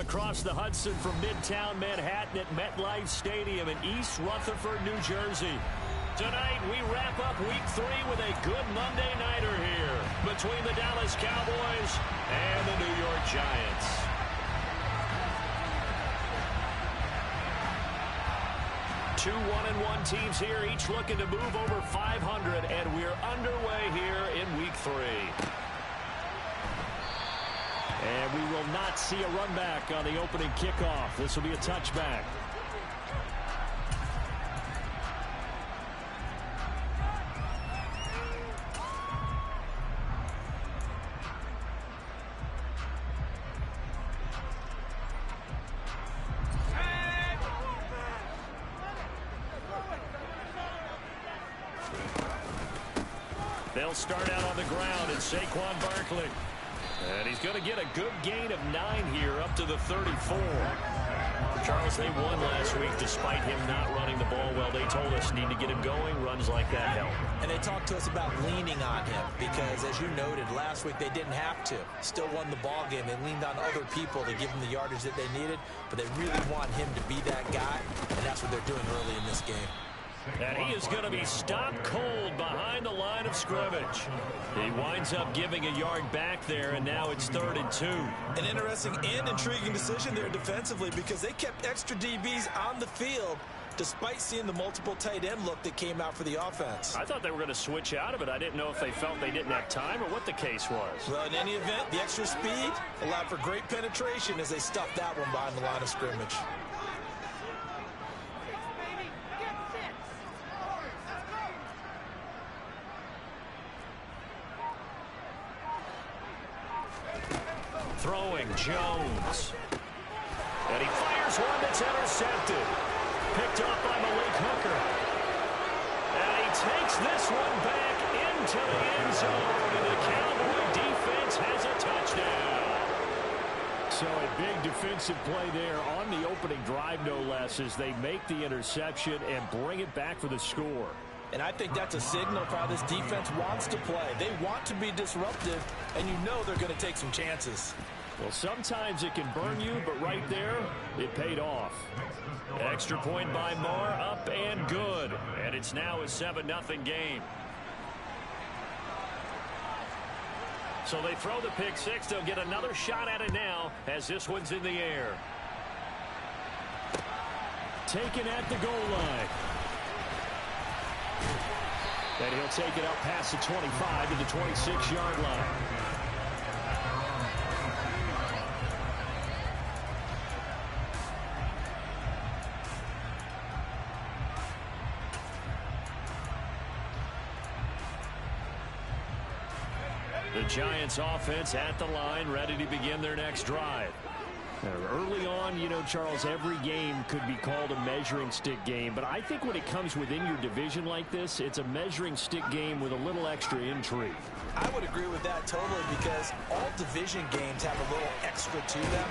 across the Hudson from Midtown Manhattan at MetLife Stadium in East Rutherford, New Jersey. Tonight, we wrap up Week 3 with a good Monday nighter here between the Dallas Cowboys and the New York Giants. Two 1-1 teams here, each looking to move over 500, and we're underway here in Week 3. And we will not see a run back on the opening kickoff. This will be a touchback. They'll start out on the ground, and Saquon Barkley. And he's going to get a good gain of 9 here up to the 34. Charles, they won last week despite him not running the ball well. They told us need to get him going. Runs like that help. And they talked to us about leaning on him because, as you noted, last week they didn't have to. Still won the ball game. They leaned on other people to give him the yardage that they needed, but they really want him to be that guy, and that's what they're doing early in this game. And he is going to be stopped cold behind the line of scrimmage. He winds up giving a yard back there, and now it's 3rd and 2. An interesting and intriguing decision there defensively because they kept extra DBs on the field despite seeing the multiple tight end look that came out for the offense. I thought they were going to switch out of it. I didn't know if they felt they didn't have time or what the case was. Well, in any event, the extra speed allowed for great penetration as they stuffed that one behind the line of scrimmage. Throwing Jones. And he fires one that's intercepted. Picked up by Malik Hooker. And he takes this one back into the end zone. And the Cowboy defense has a touchdown. So a big defensive play there on the opening drive, no less, as they make the interception and bring it back for the score. And I think that's a signal for how this defense wants to play. They want to be disruptive, and you know they're going to take some chances. Well, sometimes it can burn you, but right there, it paid off. Extra point by Moore, up and good. And it's now a 7-0 game. So they throw the pick six. They'll get another shot at it now as this one's in the air. Taken at the goal line. And he'll take it up past the 25 to the 26-yard line. The Giants offense at the line, ready to begin their next drive. Early on, you know, Charles, every game could be called a measuring stick game, but I think when it comes within your division like this, it's a measuring stick game with a little extra intrigue. I would agree with that totally because all division games have a little extra to them.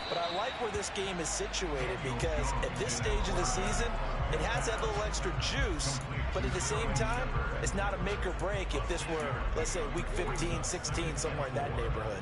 But I like where this game is situated because at this stage of the season, it has that little extra juice, but at the same time, it's not a make or break if this were, let's say, week 15, 16, somewhere in that neighborhood.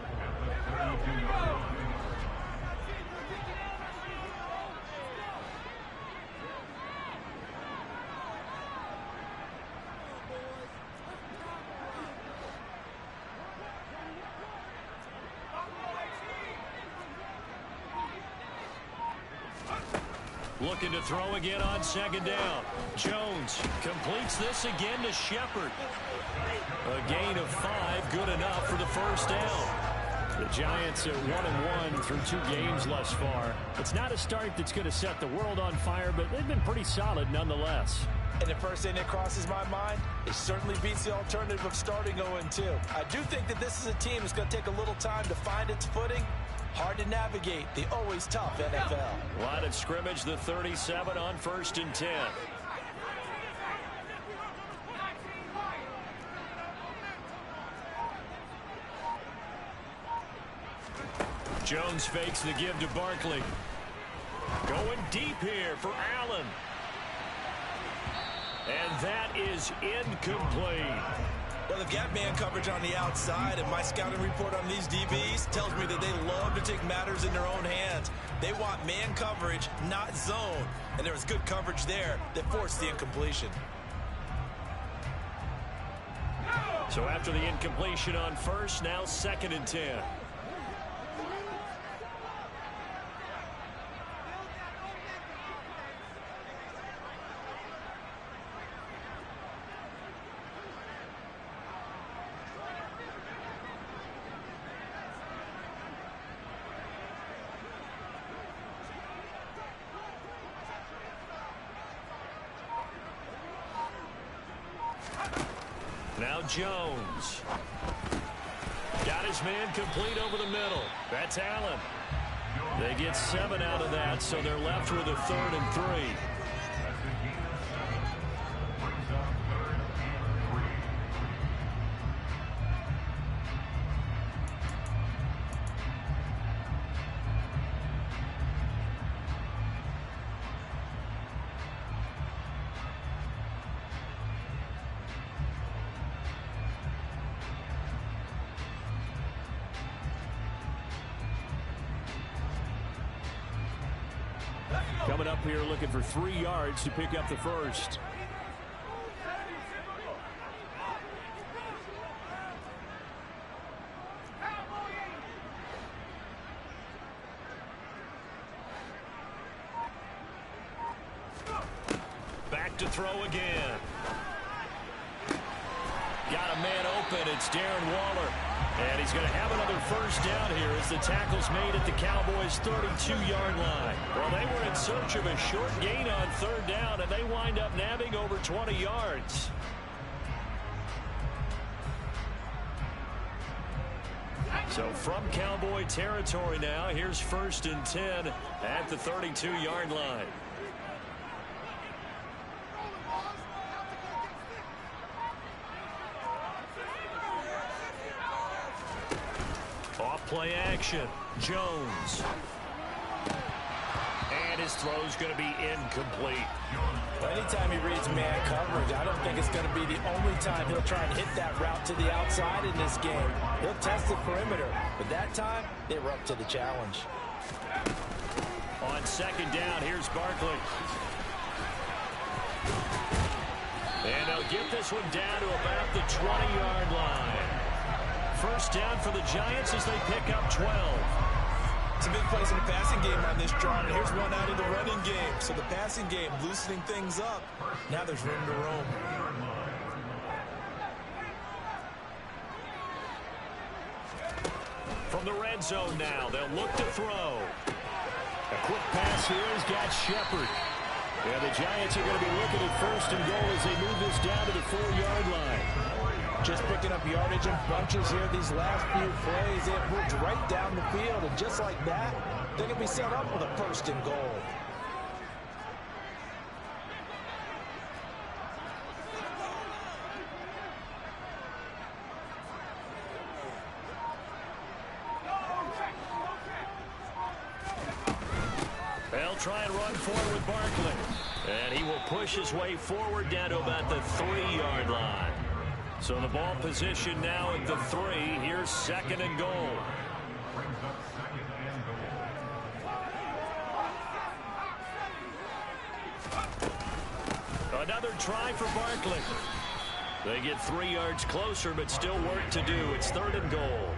Looking to throw again on 2nd down. Jones completes this again to Shepard. A gain of 5, good enough for the first down. The Giants are 1-1 through 2 games thus far. It's not a start that's going to set the world on fire, but they've been pretty solid nonetheless. And the first thing that crosses my mind, it certainly beats the alternative of starting 0-2. I do think that this is a team that's going to take a little time to find its footing. Hard to navigate the always tough NFL. Line of scrimmage, the 37 on 1st and 10. Jones fakes the give to Barkley. Going deep here for Allen. And that is incomplete. Well, they've got man coverage on the outside, and my scouting report on these DBs tells me that they love to take matters in their own hands. They want man coverage, not zone. And there was good coverage there that forced the incompletion. So after the incompletion on first, now 2nd and 10. Now Jones. Got his man complete over the middle. That's Allen. They get 7 out of that, so they're left with a 3rd and 3. Coming up here looking for 3 yards to pick up the first. Back to throw again. Got a man open. It's Darren Waller. And he's going to have another first down here as the tackle's made at the Cowboys' 32-yard line. Well, they were in search of a short gain on 3rd down, and they wind up nabbing over 20 yards. So from Cowboy territory now, here's 1st and 10 at the 32-yard line. Play action. Jones. And his throw's going to be incomplete. Well, anytime he reads man coverage, I don't think it's going to be the only time he'll try and hit that route to the outside in this game. He'll test the perimeter, but that time, they were up to the challenge. On 2nd down, here's Barkley. And they'll get this one down to about the 20-yard line. First down for the Giants as they pick up 12. It's a big place in the passing game on this drive. And here's one out of the running game. So the passing game loosening things up. Now there's room to roam. From the red zone now, they'll look to throw. A quick pass here has got Shepard. And the Giants are going to be looking at 1st and goal as they move this down to the 4-yard line. Just picking up yardage in bunches here these last few plays. They have moved right down the field, and just like that, they can be set up with a 1st and goal. They'll try and run forward with Barkley. And he will push his way forward down to about the 3-yard line. So the ball position now at the 3. Here's 2nd and goal. Another try for Barkley. They get 3 yards closer, but still work to do. It's 3rd and goal.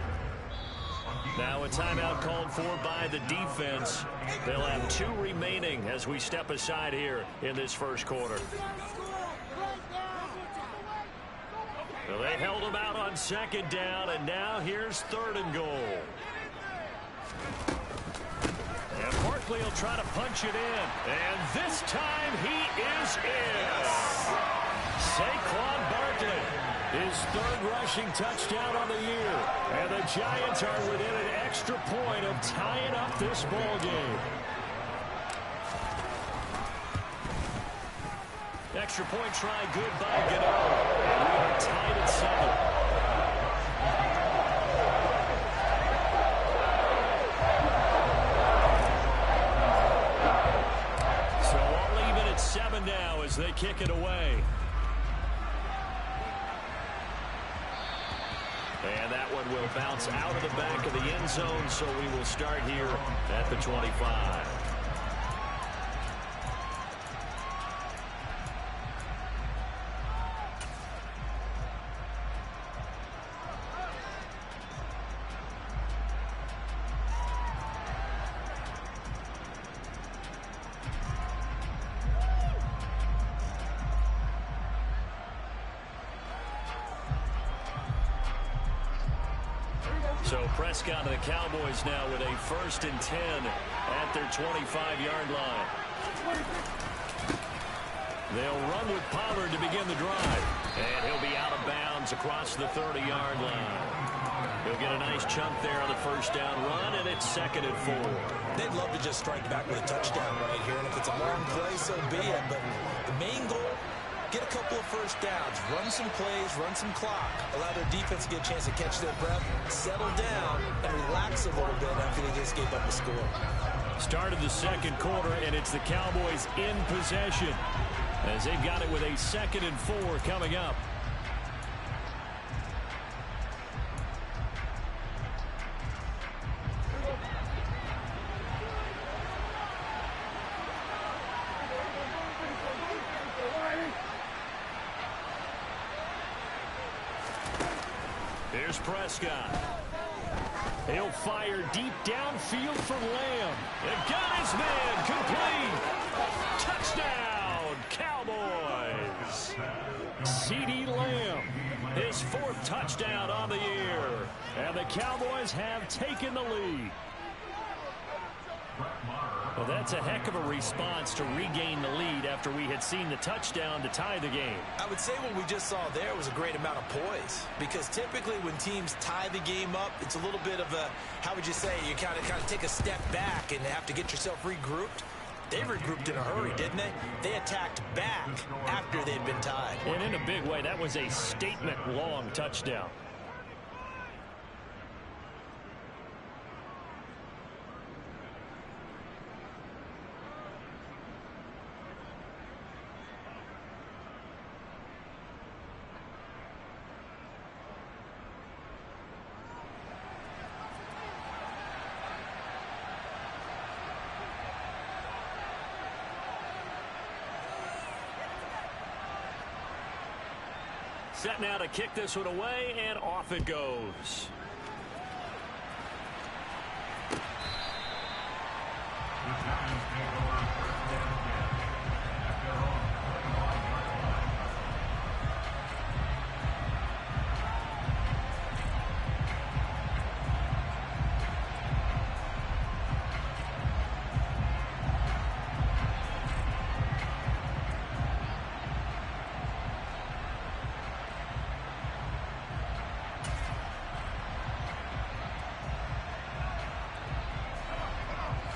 Now a timeout called for by the defense. They'll have 2 remaining as we step aside here in this first quarter. Well, they held him out on 2nd down, and now here's 3rd and goal. And Barkley will try to punch it in. And this time he is in. Saquon Barkley, his 3rd rushing touchdown on the year. And the Giants are within an extra point of tying up this ball game. Extra point try good by Gano. And we are tied at 7. So all even at 7 now as they kick it away. And that one will bounce out of the back of the end zone, so we will start here at the 25. So Prescott and the Cowboys now with a 1st and 10 at their 25-yard line. They'll run with Pollard to begin the drive. And he'll be out of bounds across the 30-yard line. He'll get a nice chunk there on the 1st down run, and it's 2nd and 4. They'd love to just strike back with a touchdown right here, and if it's a long play, so be it. But the main goal, get a couple of 1st downs, run some plays, run some clock, allow their defense to get a chance to catch their breath, settle down, and relax a little bit after they just gave up a score. Started the 2nd quarter, and it's the Cowboys in possession as they've got it with a 2nd and 4 coming up. Here's Prescott. He'll fire deep downfield for Lamb. It got his man complete. Touchdown, Cowboys. CeeDee Lamb, his 4th touchdown on the year. And the Cowboys have taken the lead. Well, that's a heck of a response to regain the lead after we had seen the touchdown to tie the game. I would say what we just saw there was a great amount of poise, because typically when teams tie the game up, it's a little bit of a, how would you say, you kind of take a step back and have to get yourself regrouped. They regrouped in a hurry, didn't they? They attacked back after they'd been tied. And in a big way, that was a statement-long touchdown. Set now to kick this one away, and off it goes.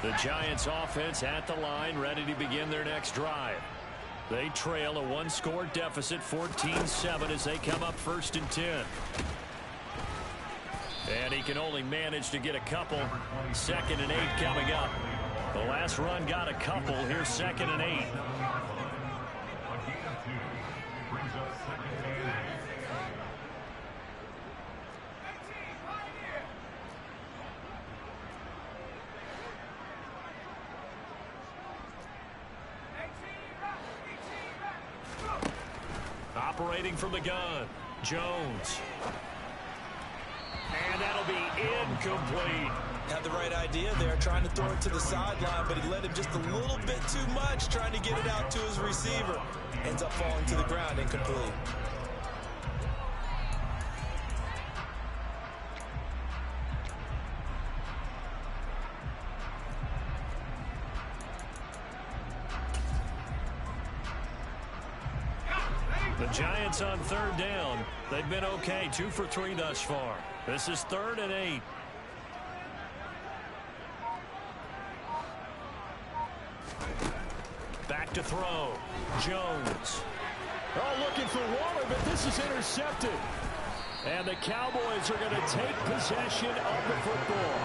The Giants offense at the line, ready to begin their next drive. They trail a 1-score deficit, 14-7, as they come up 1st and 10. And he can only manage to get a couple. 2nd and 8 coming up. The last run got a couple. Here's 2nd and 8. Operating from the gun, Jones. And that'll be incomplete. Had the right idea there, trying to throw it to the sideline, but he led him just a little bit too much, trying to get it out to his receiver. Ends up falling to the ground, incomplete. The Giants on 3rd down. They've been okay, 2 for 3 thus far. This is 3rd and 8. Back to throw. Jones. Oh, looking for Waller, but this is intercepted. And the Cowboys are going to take possession of the football.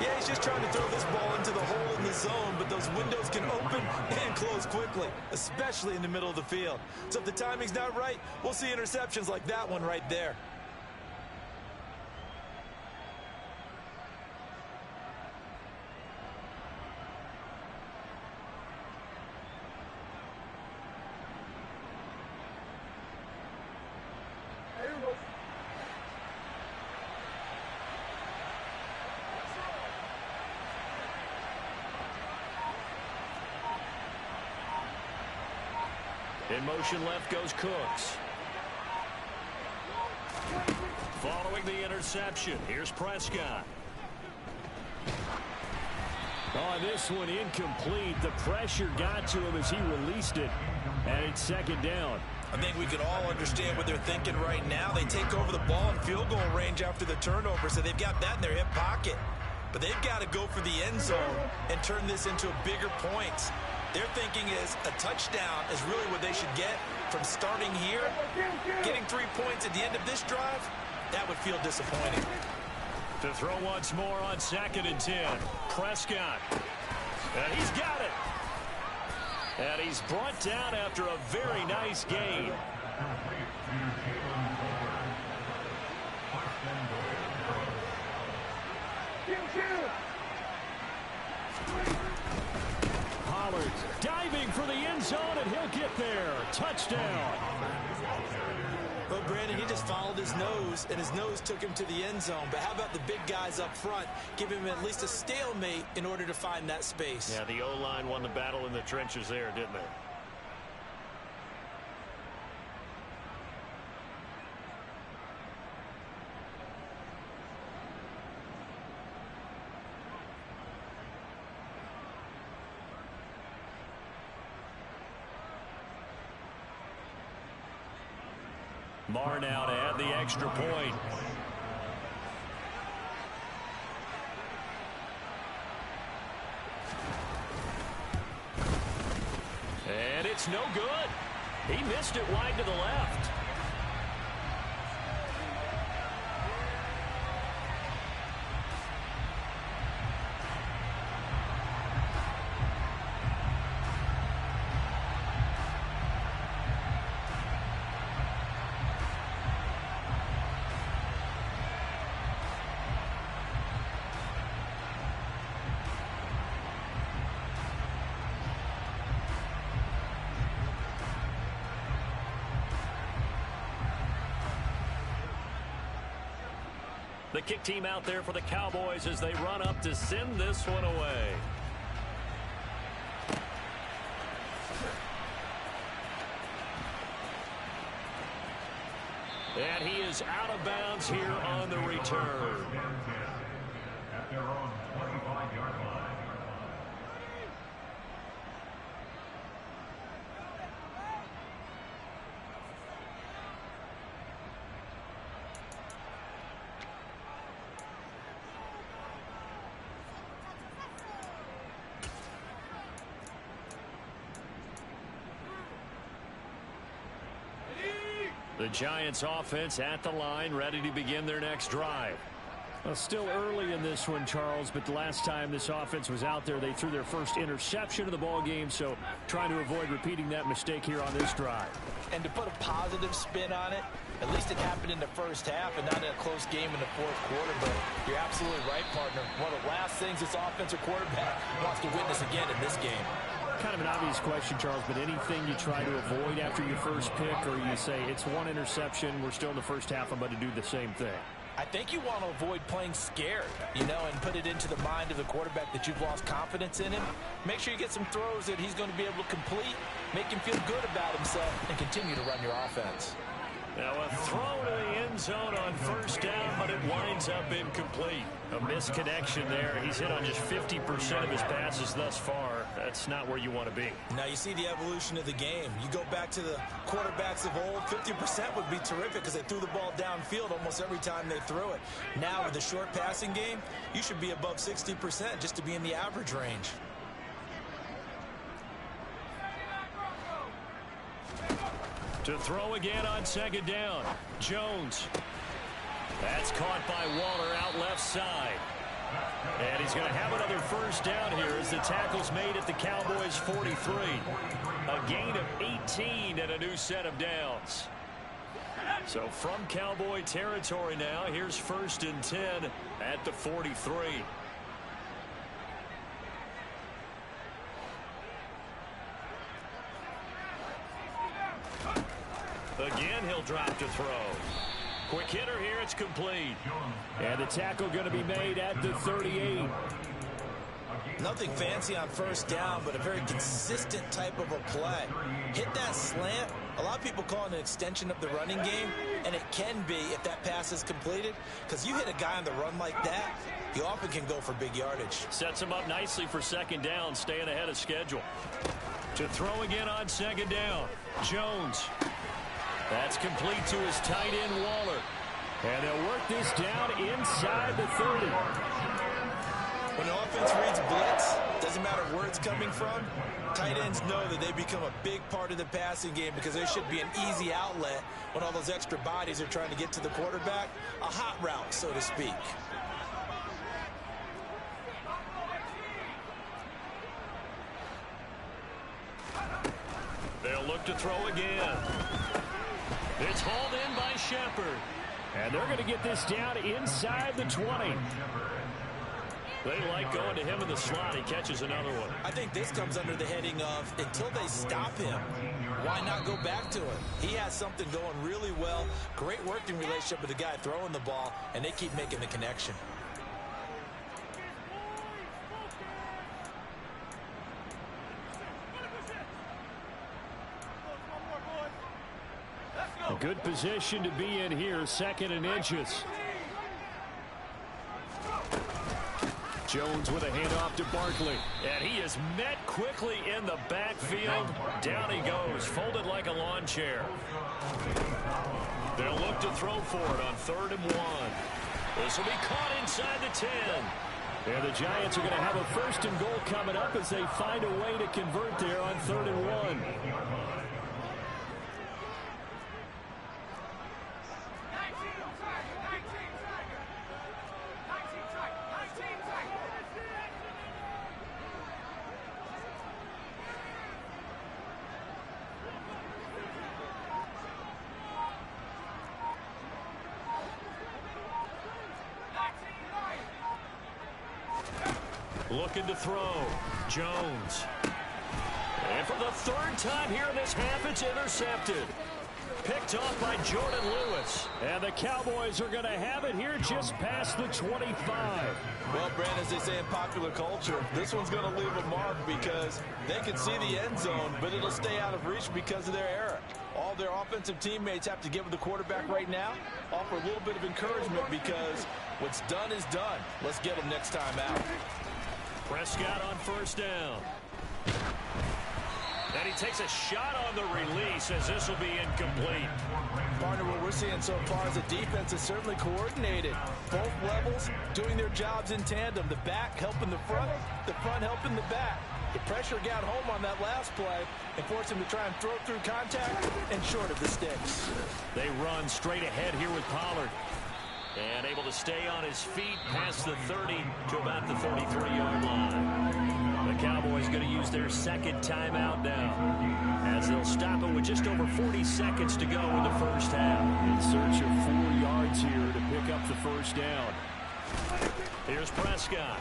Yeah, he's just trying to throw this ball into the hole in the zone, but those windows can open and close quickly, especially in the middle of the field. So if the timing's not right, we'll see interceptions like that one right there. In motion left goes Cooks. Following the interception, here's Prescott. Oh, this one incomplete. The pressure got to him as he released it, and it's second down. I think we can all understand what they're thinking right now. They take over the ball in field goal range after the turnover, so they've got that in their hip pocket. But they've got to go for the end zone and turn this into a bigger points. Their thinking is a touchdown is really what they should get from starting here. Getting 3 points at the end of this drive, that would feel disappointing. To throw once more on 2nd and 10. Prescott. And he's got it. And he's brought down after a very nice gain. Pollard diving for the end zone, and he'll get there. Touchdown. Well, Brandon, he just followed his nose, and his nose took him to the end zone. But how about the big guys up front? Give him at least a stalemate in order to find that space. Yeah, the O-line won the battle in the trenches there, didn't they? Marr now to add the extra point. And it's no good. He missed it wide to the left. The kick team out there for the Cowboys as they run up to send this one away. And he is out of bounds here on the return. At their own 25-yard line. The Giants offense at the line, ready to begin their next drive. Well, still early in this one, Charles, but the last time this offense was out there, they threw their first interception of the ball game, so trying to avoid repeating that mistake here on this drive. And to put a positive spin on it, at least it happened in the first half and not in a close game in the fourth quarter, but you're absolutely right, partner. One of the last things this offensive quarterback wants to witness again in this game. Kind of an obvious question, Charles, but anything you try to avoid after your first pick, or you say it's one interception, we're still in the first half, I'm going to do the same thing? I think you want to avoid playing scared, and put it into the mind of the quarterback that you've lost confidence in him. Make sure you get some throws that he's going to be able to complete, make him feel good about himself, and continue to run your offense. Now a throw to the end zone on first down, but it winds up incomplete. A misconnection there. He's hit on just 50% of his passes thus far. That's not where you want to be. Now you see the evolution of the game. You go back to the quarterbacks of old, 50% would be terrific because they threw the ball downfield almost every time they threw it. Now with the short passing game, you should be above 60% just to be in the average range. To throw again on second down. Jones. That's caught by Waller out left side. And he's going to have another first down here as the tackle's made at the Cowboys' 43. A gain of 18 and a new set of downs. So from Cowboy territory now, here's 1st and 10 at the 43. Again, he'll drop to throw. Quick hitter here, it's complete. And the tackle going to be made at the 38. Nothing fancy on first down, but a very consistent type of a play. Hit that slant. A lot of people call it an extension of the running game, and it can be if that pass is completed, because you hit a guy on the run like that, you often can go for big yardage. Sets him up nicely for second down, staying ahead of schedule. To throw again on second down, Jones. That's complete to his tight end, Waller. And they'll work this down inside the 30. When the offense reads blitz, doesn't matter where it's coming from, tight ends know that they become a big part of the passing game because there should be an easy outlet when all those extra bodies are trying to get to the quarterback. A hot route, so to speak. They'll look to throw again. It's hauled in by Shepard. And they're going to get this down inside the 20. They like going to him in the slot. He catches another one. I think this comes under the heading of until they stop him, why not go back to him? He has something going really well. Great working relationship with the guy throwing the ball, and they keep making the connection. A good position to be in here, 2nd and inches. Jones with a handoff to Barkley. And he is met quickly in the backfield. Down he goes, folded like a lawn chair. They'll look to throw for it on 3rd and 1. This will be caught inside the 10. And the Giants are going to have a 1st and goal coming up as they find a way to convert there on 3rd and 1. Looking to throw. Jones. And for the 3rd time here in this half, it's intercepted. Picked off by Jordan Lewis. And the Cowboys are going to have it here just past the 25. Well, Brandon, as they say in popular culture, this one's going to leave a mark because they can see the end zone, but it'll stay out of reach because of their error. All their offensive teammates have to give the quarterback right now, offer a little bit of encouragement because what's done is done. Let's get them next time out. Prescott on 1st down. And he takes a shot on the release as this will be incomplete. Partner, what we're seeing so far is the defense is certainly coordinated. Both levels doing their jobs in tandem. The back helping the front helping the back. The pressure got home on that last play and forced him to try and throw through contact and short of the sticks. They run straight ahead here with Pollard. And able to stay on his feet past the 30 to about the 33-yard line. The Cowboys going to use their 2nd timeout now, as they'll stop it with just over 40 seconds to go in the 1st half. In search of 4 yards here to pick up the 1st down. Here's Prescott.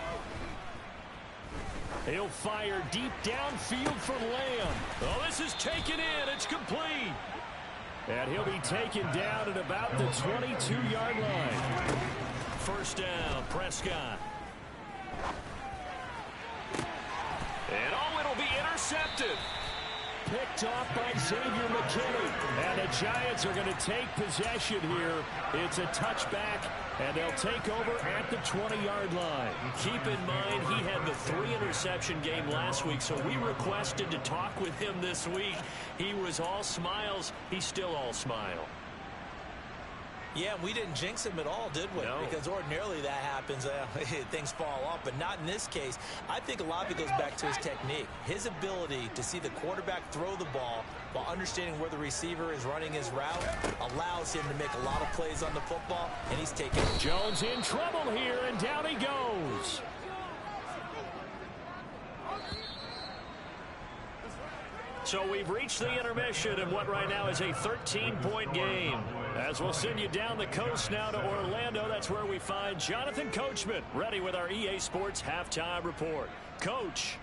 He'll fire deep downfield for Lamb. Oh, this is taken in. It's complete. And he'll be taken down at about the 22-yard line. 1st down, Prescott. And it'll be intercepted. Picked off by Xavier McKinney. And the Giants are going to take possession here. It's a touchback, and they'll take over at the 20-yard line. Keep in mind, he had the 3-interception game last week, so we requested to talk with him this week. He was all smiles. He's still all smile. Yeah, we didn't jinx him at all, did we? No. Because ordinarily that happens. Things fall off, but not in this case. I think a lot of it goes back to his technique. His ability to see the quarterback throw the ball while understanding where the receiver is running his route allows him to make a lot of plays on the football, and he's taking it. Jones in trouble here, and down he goes. So we've reached the intermission in what right now is a 13-point game. As we'll send you down the coast now to Orlando, that's where we find Jonathan Coachman ready with our EA Sports Halftime Report. Coach.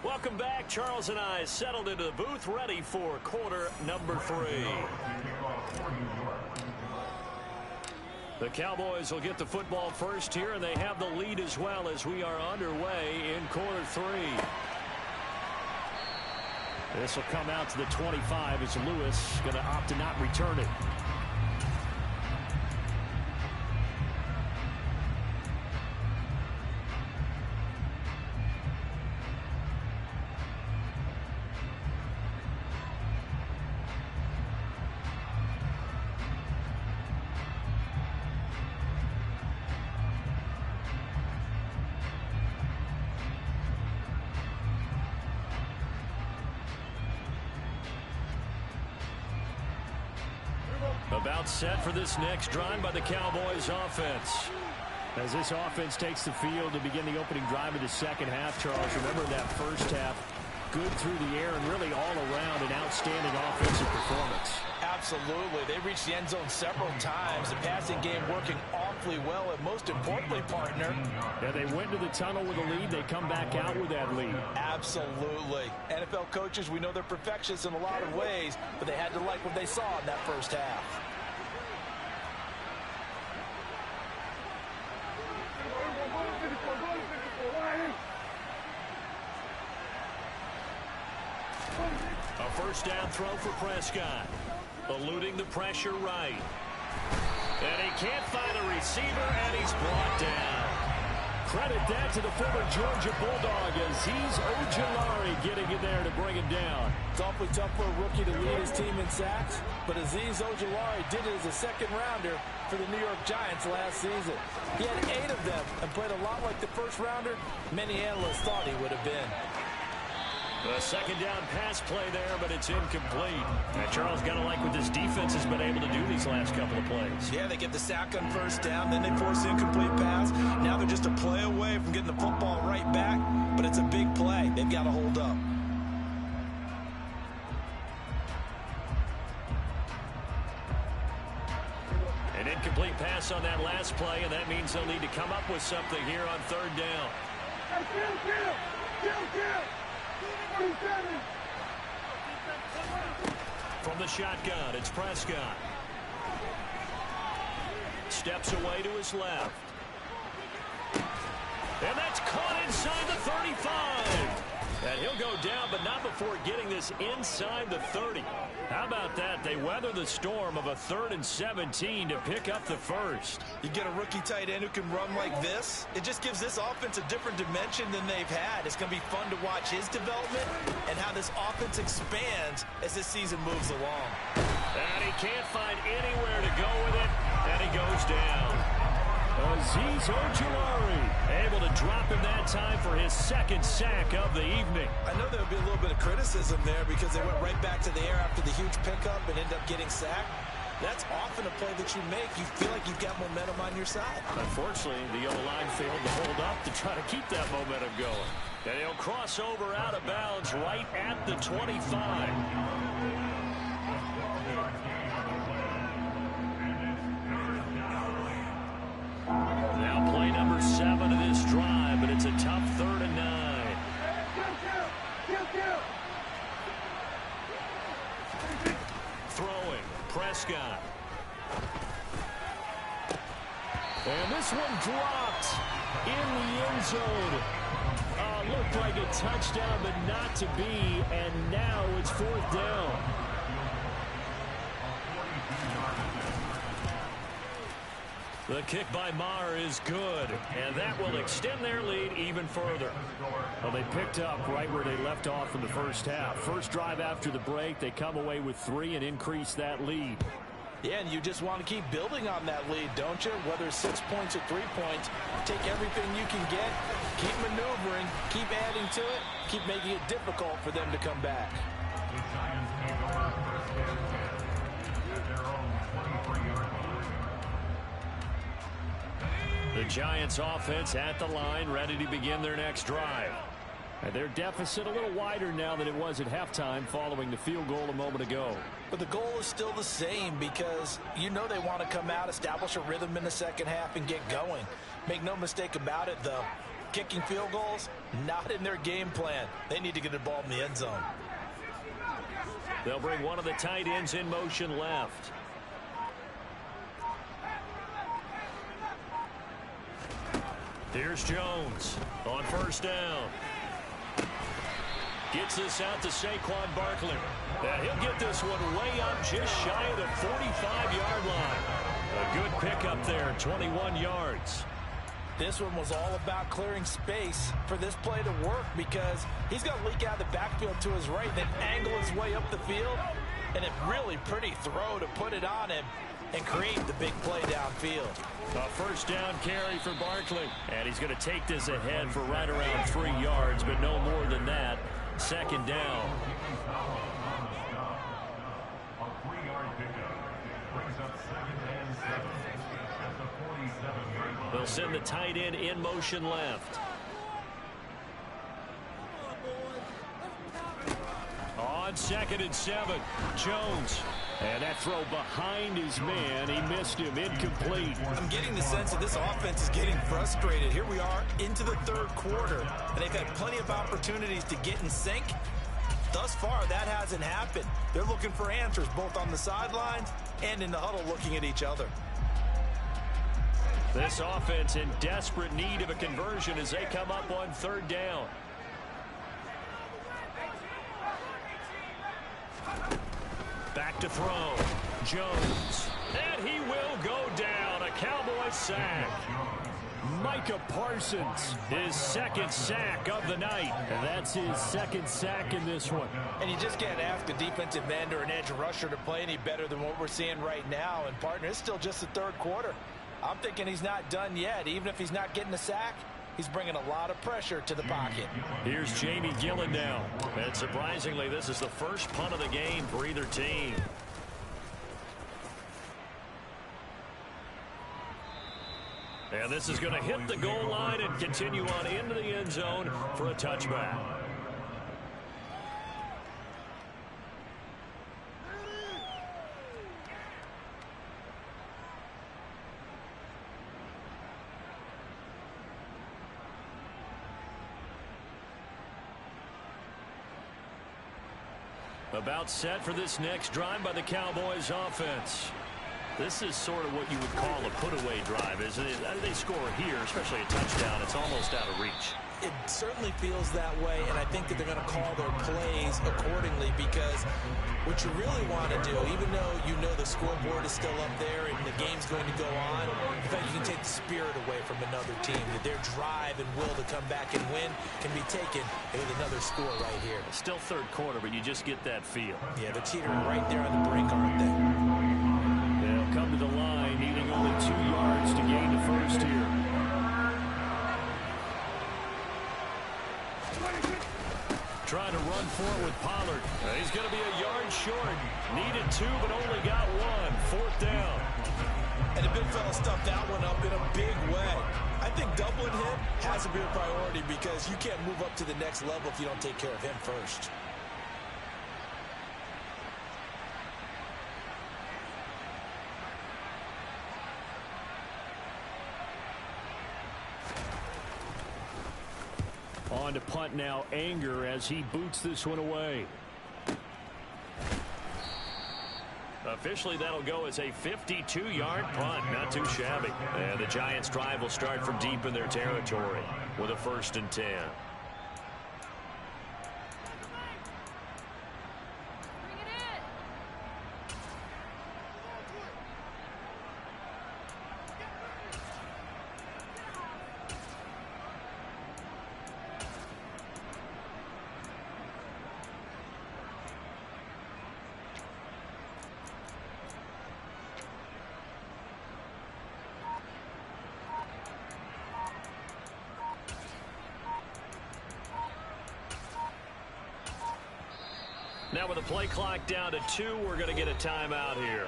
Welcome back. Charles and I settled into the booth, ready for quarter number 3. The Cowboys will get the football first here, and they have the lead as well as we are underway in quarter 3. This will come out to the 25 as Lewis going to opt to not return it. About set for this next drive by the Cowboys offense. As this offense takes the field to begin the opening drive of the second half, Charles, remember that first half, good through the air and really all around an outstanding offensive performance. Absolutely. They reached the end zone several times. The passing game working awfully well, and most importantly, partner. Yeah, they went to the tunnel with a lead. They come back out with that lead. Absolutely. NFL coaches, we know they're perfectionists in a lot of ways, but they had to like what they saw in that first half. A first down throw for Prescott. Eluding the pressure right. And he can't find a receiver, and he's brought down. Credit that to the former Georgia Bulldog, Azeez Ojulari getting in there to bring him down. It's awfully tough for a rookie to lead his team in sacks, but Azeez Ojulari did it as a second-rounder for the New York Giants last season. He had 8 of them and played a lot like the first-rounder many analysts thought he would have been. A second down pass play there, but it's incomplete. Now, Charles, got to like what this defense has been able to do these last couple of plays. Yeah, they get the sack on first down, then they force the incomplete pass. Now they're just a play away from getting the football right back, but it's a big play. They've got to hold up. An incomplete pass on that last play, and that means they'll need to come up with something here on third down. From the shotgun, it's Prescott. Steps away to his left. And that's caught inside the 35. And he'll go down, but not before getting this inside the 30. How about that? They weather the storm of a 3rd and 17 to pick up the first. You get a rookie tight end who can run like this. It just gives this offense a different dimension than they've had. It's going to be fun to watch his development and how this offense expands as this season moves along. And he can't find anywhere to go with it, and he goes down. Azeez Ojulari able to drop him that time for his second sack of the evening. I know there would be a little bit of criticism there because they went right back to the air after the huge pickup and ended up getting sacked. That's often a play that you make. You feel like you've got momentum on your side. Unfortunately, the O-line failed to hold up to try to keep that momentum going. And he'll cross over out of bounds right at the 25. Now play number 7 of this drive, but it's a tough 3rd and 9. Throwing, Prescott. And this one dropped in the end zone. Looked like a touchdown, but not to be, and now it's 4th down. The kick by Maher is good, and that will extend their lead even further. Well, they picked up right where they left off in the first half. First drive after the break, they come away with 3 and increase that lead. Yeah, and you just want to keep building on that lead, don't you? Whether it's 6 points or 3 points, take everything you can get, keep maneuvering, keep adding to it, keep making it difficult for them to come back. The Giants offense at the line, ready to begin their next drive. And their deficit a little wider now than it was at halftime following the field goal a moment ago. But the goal is still the same because you know they want to come out, establish a rhythm in the second half, and get going. Make no mistake about it, though. kicking field goals, not in their game plan. They need to get the ball in the end zone. They'll bring one of the tight ends in motion left. Here's Jones on first down. Gets this out to Saquon Barkley. And he'll get this one way up just shy of the 45-yard line. A good pickup there, 21 yards. This one was all about clearing space for this play to work because he's going to leak out of the backfield to his right, then angle his way up the field. And a really pretty throw to put it on him and create the big play downfield. A first down carry for Barkley. And he's going to take this ahead for right around 3 yards, but no more than that. Second down. A 3-yard pickup brings up 2nd and 7 at the 47-yard line. They'll send the tight end in motion left. On 2nd and 7, Jones. And that throw behind his man. He missed him. Incomplete. I'm getting the sense that this offense is getting frustrated. Here we are into the third quarter, and they've had plenty of opportunities to get in sync. Thus far, that hasn't happened. They're looking for answers both on the sidelines and in the huddle looking at each other. This offense in desperate need of a conversion as they come up on third down. Back to throw. Jones. And he will go down. A Cowboy sack. Micah Parsons, his second sack of the night. And that's his second sack in this one. And you just can't ask a defensive end or an edge rusher to play any better than what we're seeing right now. And, partner, it's still just the third quarter. I'm thinking he's not done yet. Even if he's not getting a sack, he's bringing a lot of pressure to the pocket. Here's Jamie Gillen now. And surprisingly, this is the first punt of the game for either team. And this is going to hit the goal line and continue on into the end zone for a touchback. About set for this next drive by the Cowboys offense. This is sort of what you would call a put-away drive, isn't it? They score here, especially a touchdown. It's almost out of reach. It certainly feels that way, and I think that they're going to call their plays accordingly because what you really want to do, even though you know the scoreboard is still up there and the game's going to go on, in fact, you can take the spirit away from another team. That their drive and will to come back and win can be taken with another score right here. Still third quarter, but you just get that feel. Yeah, they're teetering right there on the brink, aren't they? They'll come to the line, needing only 2 yards to gain the first here. Trying to run forward with Pollard. He's going to be a yard short. Needed 2, but only got 1. Fourth down. And the big fella stuffed that one up in a big way. I think doubling him has to be a priority because you can't move up to the next level if you don't take care of him first. On to punt now, Anger, as he boots this one away. Officially, that'll go as a 52-yard punt. Not too shabby. And the Giants' drive will start from deep in their territory with a 1st and 10. Now with the play clock down to 2, we're going to get a timeout here.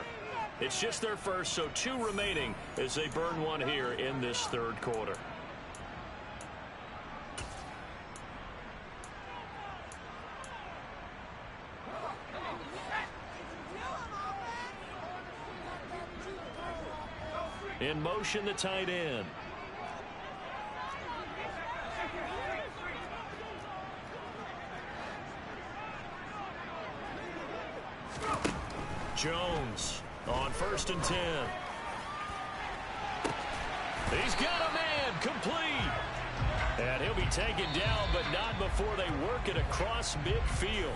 It's just their first, so 2 remaining as they burn one here in this third quarter. In motion, the tight end. Jones on 1st and 10. He's got a man complete. And he'll be taken down, but not before they work it across midfield.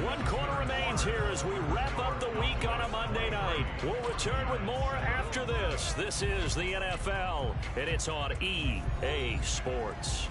1 quarter remains here as we wrap up the week on a Monday night. We'll return with more after this. This is the NFL, and it's on EA Sports.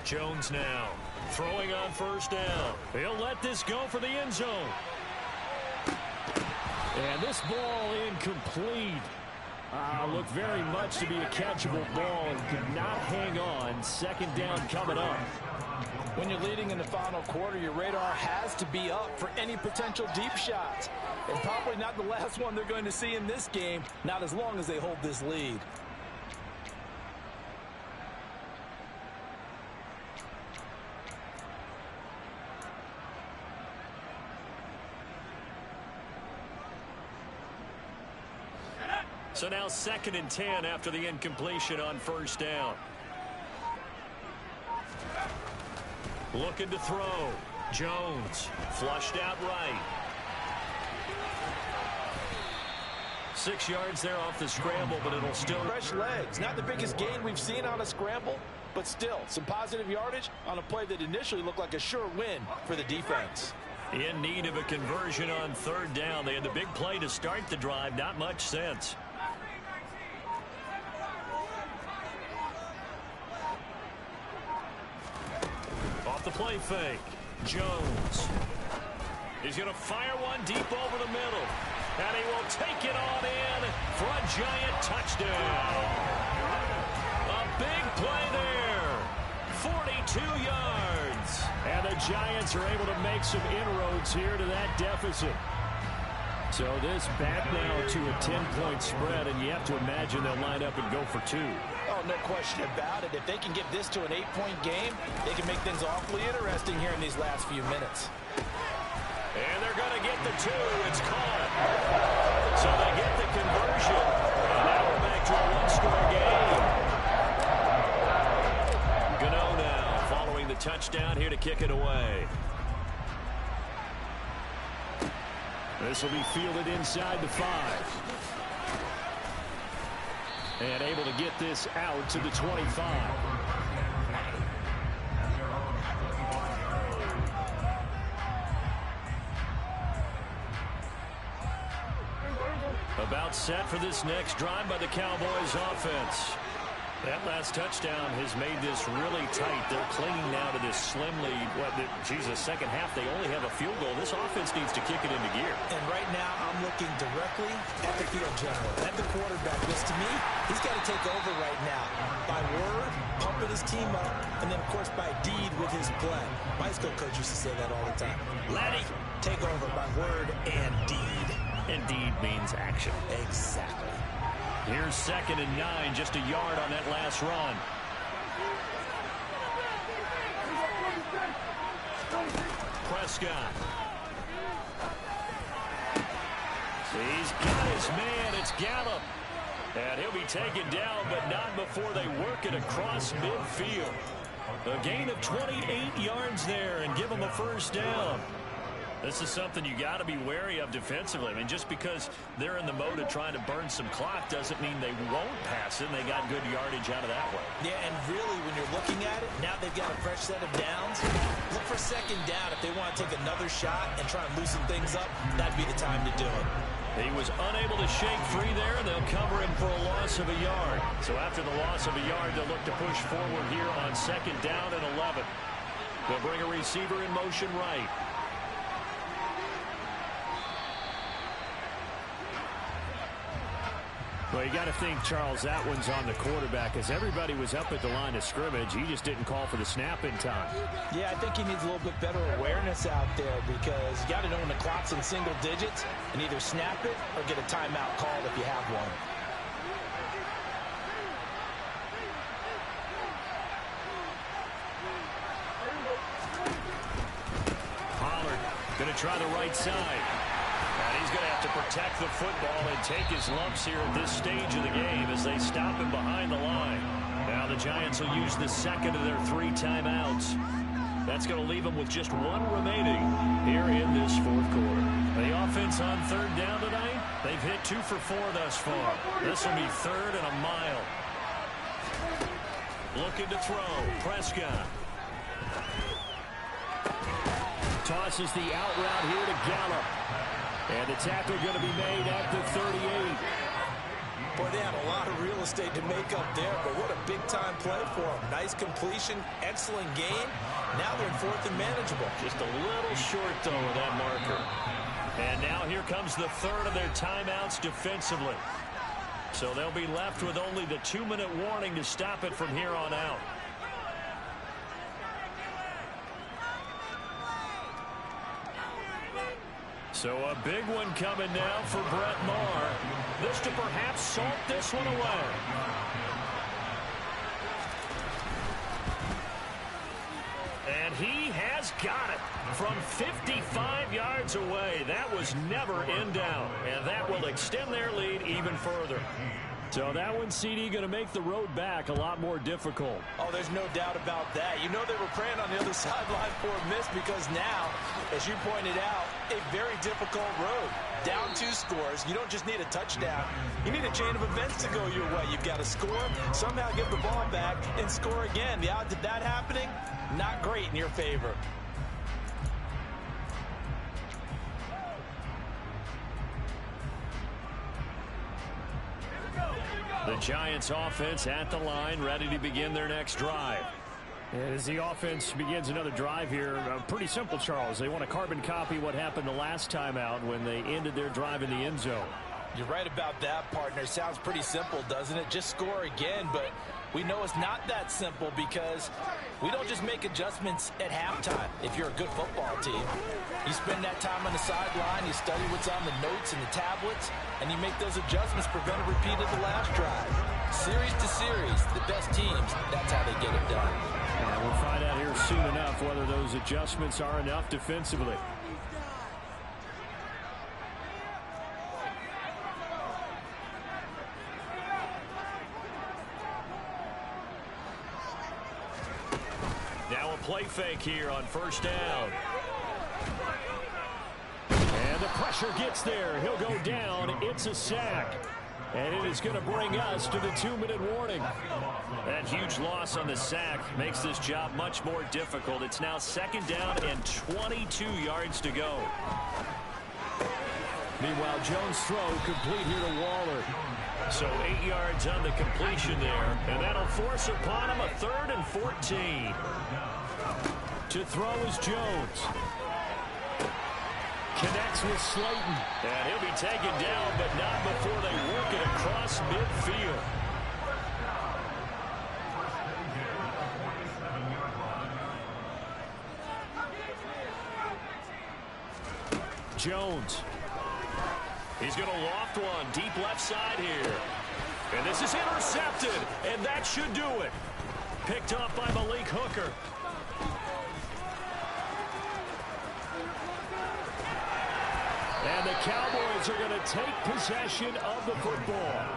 Jones now throwing on 1st down. He'll let this go for the end zone. And this ball incomplete. Looked very much to be a catchable ball and could not hang on. 2nd down coming up. When you're leading in the final quarter, your radar has to be up for any potential deep shots. And probably not the last one they're going to see in this game, not as long as they hold this lead. So now 2nd and 10 after the incompletion on 1st down. Looking to throw. Jones flushed out right. 6 yards there off the scramble, but it'll still... Fresh legs. Not the biggest gain we've seen on a scramble, but still some positive yardage on a play that initially looked like a sure win for the defense. In need of a conversion on 3rd down. They had the big play to start the drive. Not much sense. Off the play fake. Jones. He's going to fire one deep over the middle. And he will take it on in for a giant touchdown. A big play there. 42 yards. And the Giants are able to make some inroads here to that deficit. So this back now to a 10-point spread, and you have to imagine they'll line up and go for 2. Oh, no question about it. If they can get this to an 8-point game, they can make things awfully interesting here in these last few minutes. And they're going to get the 2. It's caught. So they get the conversion. And now we're back to a 1-score game. Gano now following the touchdown here to kick it away. This will be fielded inside the 5. And able to get this out to the 25. About set for this next drive by the Cowboys offense. That last touchdown has made this really tight. They're clinging now to this slim lead. Second half, they only have a field goal. This offense needs to kick it into gear. And right now, I'm looking directly at the field general, at the quarterback. Because to me, he's got to take over right now. By word, pumping his team up, and then, of course, by deed with his play. My high school coach used to say that all the time. Laddie, take over by word and deed. And deed means action. Exactly. Here's 2nd and 9, just a yard on that last run. Prescott. He's got his man. It's Gallup. And he'll be taken down, but not before they work it across midfield. A gain of 28 yards there and give him a 1st down. This is something you got to be wary of defensively. I mean, just because they're in the mode of trying to burn some clock doesn't mean they won't pass it, and they got good yardage out of that way. Yeah, and really, when you're looking at it, now they've got a fresh set of downs. Look for 2nd down. If they want to take another shot and try and loosen things up, that'd be the time to do it. He was unable to shake free there, and they'll cover him for a loss of a yard. So after the loss of a yard, they'll look to push forward here on 2nd down and 11. They'll bring a receiver in motion right. Well, you got to think, Charles, that one's on the quarterback as everybody was up at the line of scrimmage. He just didn't call for the snap in time. Yeah, I think he needs a little bit better awareness out there because you got to know when the clock's in single digits and either snap it or get a timeout called if you have one. Pollard going to try the right side. And he's going to have to protect the football and take his lumps here at this stage of the game as they stop him behind the line. Now the Giants will use the second of their 3 timeouts. That's going to leave them with just 1 remaining here in this fourth quarter. The offense on third down tonight, they've hit 2 for 4 thus far. This will be 3rd and a mile. Looking to throw. Prescott. Tosses the out route here to Gallup. And the tackle going to be made at the 38. Boy, they had a lot of real estate to make up there, but what a big-time play for them. Nice completion, excellent game. Now they're in 4th and manageable. Just a little short, though, of that marker. And now here comes the 3rd of their timeouts defensively. So they'll be left with only the 2-minute warning to stop it from here on out. So a big one coming now for Brett Maher. This to perhaps salt this one away. And he has got it from 55 yards away. That was never in doubt. And that will extend their lead even further. So that one, CD, going to make the road back a lot more difficult. Oh, there's no doubt about that. You know they were praying on the other sideline for a miss because now, as you pointed out, a very difficult road. Down 2 scores. You don't just need a touchdown. You need a chain of events to go your way. You've got to score, somehow get the ball back, and score again. The odds of that happening, not great in your favor. The Giants offense at the line, ready to begin their next drive. And as the offense begins another drive here, pretty simple, Charles. They want to carbon copy what happened the last time out when they ended their drive in the end zone. You're right about that, partner. Sounds pretty simple, doesn't it? Just score again, but we know it's not that simple because we don't just make adjustments at halftime if you're a good football team. You spend that time on the sideline, you study what's on the notes and the tablets, and you make those adjustments, prevent a repeat of the last drive. Series to series, the best teams, that's how they get it done. And we'll find out here soon enough whether those adjustments are enough defensively. Now a play fake here on first down. And the pressure gets there. He'll go down. It's a sack. And it is going to bring us to the 2-minute warning. That huge loss on the sack makes this job much more difficult. It's now 2nd down and 22 yards to go. Meanwhile, Jones' throw complete here to Waller. So 8 yards on the completion there. And that'll force upon him a 3rd and 14. To throw is Jones. Connects with Slayton. And he'll be taken down, but not before they work it across midfield. Jones. He's going to loft one deep left side here. And this is intercepted, and that should do it. Picked up by Malik Hooker. And the Cowboys are going to take possession of the football.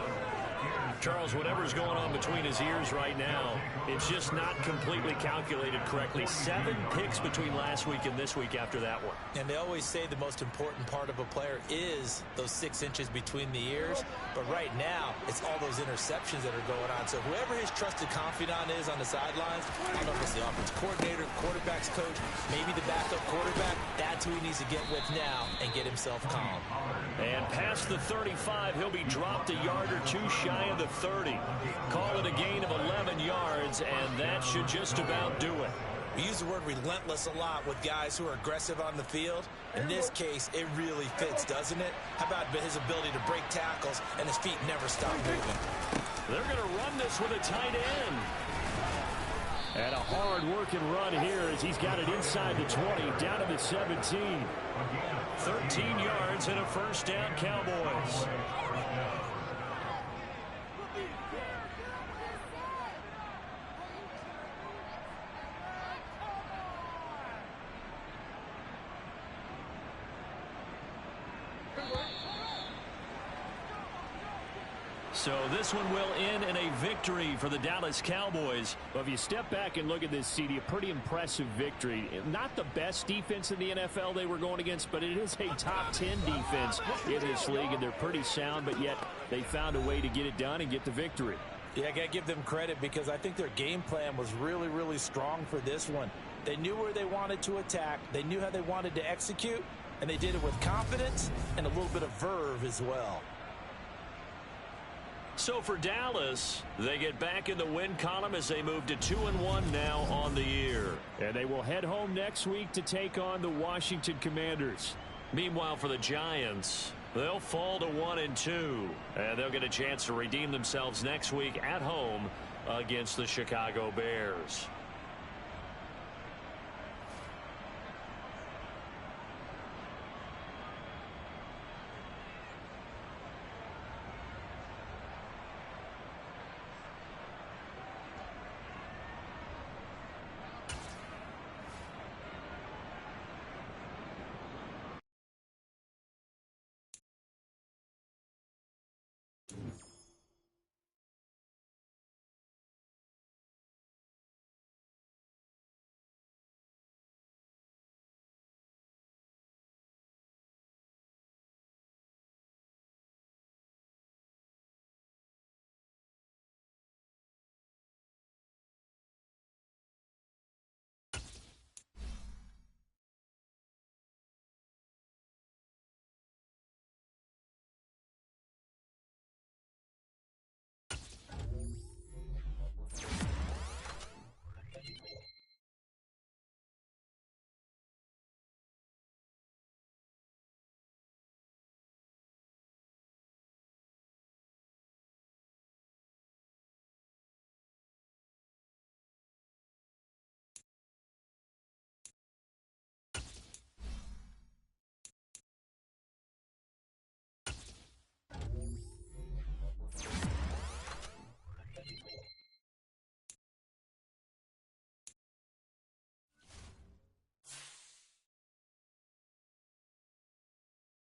Charles, whatever's going on between his ears right now, it's just not completely calculated correctly. 7 picks between last week and this week after that one. And they always say the most important part of a player is those 6 inches between the ears. But right now, it's all those interceptions that are going on. So whoever his trusted confidant is on the sidelines, I don't know if it's the offensive coordinator, quarterback's coach, maybe the backup quarterback, that's who he needs to get with now and get himself calm. And past the 35, he'll be dropped a yard or 2 shy of the 30. Call it a gain of 11 yards, and that should just about do it. We use the word relentless a lot with guys who are aggressive on the field. In this case, it really fits, doesn't it? How about his ability to break tackles and his feet never stop moving? They're going to run this with a tight end. And a hard-working run here as he's got it inside the 20, down to the 17. 13 yards and a first down, Cowboys. So this one will end in a victory for the Dallas Cowboys. Well, if you step back and look at this, CD, a pretty impressive victory. Not the best defense in the NFL they were going against, but it is a top 10 defense in this league, and they're pretty sound, but yet they found a way to get it done and get the victory. Yeah, I got to give them credit because I think their game plan was really, really strong for this one. They knew where they wanted to attack. They knew how they wanted to execute, and they did it with confidence and a little bit of verve as well. So for Dallas, they get back in the win column as they move to 2-1 now on the year. And they will head home next week to take on the Washington Commanders. Meanwhile, for the Giants, they'll fall to 1-2. And they'll get a chance to redeem themselves next week at home against the Chicago Bears.